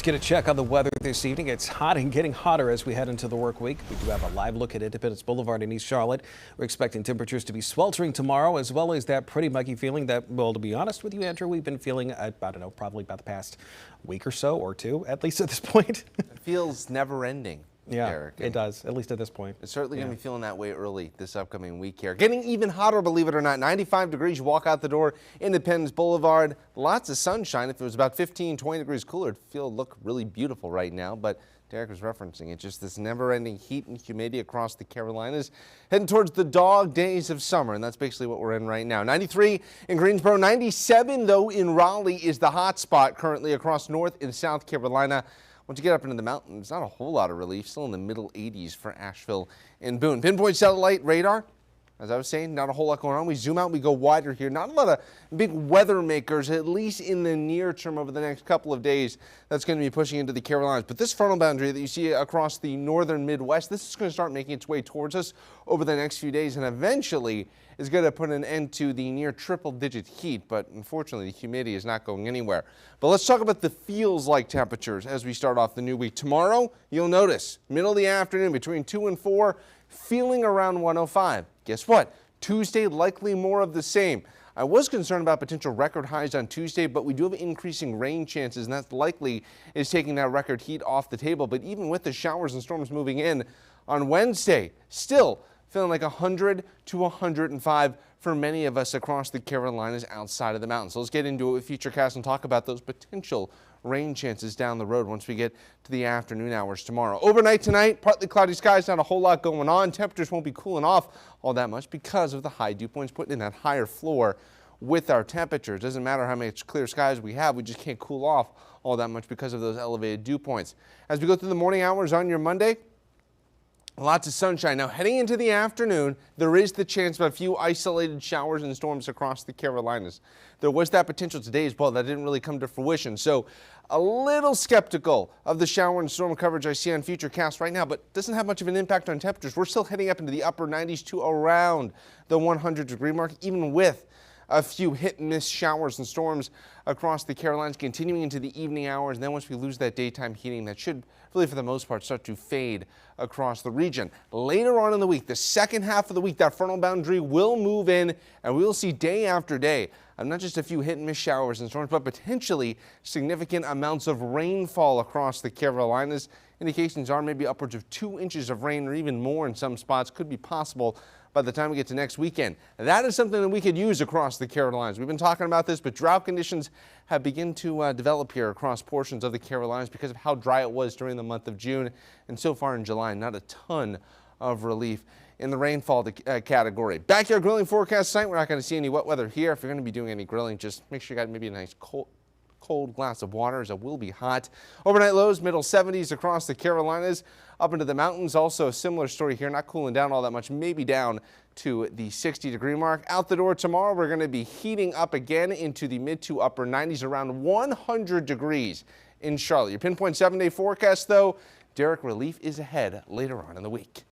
Get a check on the weather this evening. It's hot and getting hotter as we head into the work week. We do have a live look at Independence Boulevard in East Charlotte. We're expecting temperatures to be sweltering tomorrow, as well as that pretty muggy feeling that, well, to be honest with you, Andrew, we've been feeling, I don't know, probably about the past week or so, or two, at least at this point. It feels never ending. Yeah, Derek. it does, at least at this point. It's certainly going to be feeling that way early this upcoming week here. Getting even hotter, believe it or not. 95 degrees, you walk out the door, Independence Boulevard. Lots of sunshine. If it was about 15, 20 degrees cooler, it'd look really beautiful right now. But Derek was referencing it, just this never-ending heat and humidity across the Carolinas, heading towards the dog days of summer, and that's basically what we're in right now. 93 in Greensboro, 97, though, in Raleigh is the hot spot currently across North and South Carolina. Once you get up into the mountains, not a whole lot of relief, still in the middle 80s for Asheville and Boone. Pinpoint satellite radar, as I was saying, not a whole lot going on. We zoom out, we go wider here. Not a lot of big weather makers, at least in the near term over the next couple of days, that's going to be pushing into the Carolinas. But this frontal boundary that you see across the northern Midwest, this is going to start making its way towards us over the next few days, and eventually is going to put an end to the near triple-digit heat, but unfortunately the humidity is not going anywhere. But let's talk about the feels-like temperatures as we start off the new week. Tomorrow, you'll notice, middle of the afternoon between 2 and 4, feeling around 105. Guess what? Tuesday, likely more of the same. I was concerned about potential record highs on Tuesday, but we do have increasing rain chances, and that likely is taking that record heat off the table. But even with the showers and storms moving in on Wednesday, still feeling like 100 to 105 for many of us across the Carolinas outside of the mountains. So let's get into it with Futurecast and talk about those potential rain chances down the road once we get to the afternoon hours tomorrow. Overnight tonight, partly cloudy skies, not a whole lot going on. Temperatures won't be cooling off all that much because of the high dew points, putting in that higher floor with our temperatures. Doesn't matter how much clear skies we have, we just can't cool off all that much because of those elevated dew points. As we go through the morning hours on your Monday, lots of sunshine. Now, heading into the afternoon, there is the chance of a few isolated showers and storms across the Carolinas. There was that potential today as well. That didn't really come to fruition. So a little skeptical of the shower and storm coverage I see on Futurecast right now, but doesn't have much of an impact on temperatures. We're still heading up into the upper 90s to around the 100-degree mark, even with a few hit-and-miss showers and storms across the Carolinas continuing into the evening hours. And then once we lose that daytime heating, that should really, for the most part, start to fade across the region. Later on in the week, the second half of the week, that frontal boundary will move in, and we will see day after day not just a few hit-and-miss showers and storms, but potentially significant amounts of rainfall across the Carolinas. Indications are maybe upwards of 2 inches of rain or even more in some spots could be possible by the time we get to next weekend. That is something that we could use across the Carolinas. We've been talking about this, but drought conditions have begun to develop here across portions of the Carolinas because of how dry it was during the month of June. And so far in July, not a ton of relief in the rainfall category. Backyard grilling forecast tonight. We're not going to see any wet weather here. If you're going to be doing any grilling, just make sure you got maybe a nice cold glass of water, as it will be hot. Overnight lows, middle 70s across the Carolinas. Up into the mountains, also a similar story here, not cooling down all that much, maybe down to the 60-degree mark. Out the door tomorrow, we're going to be heating up again into the mid to upper 90s, around 100 degrees in Charlotte. Your pinpoint 7-day forecast, though, Derek, relief is ahead later on in the week.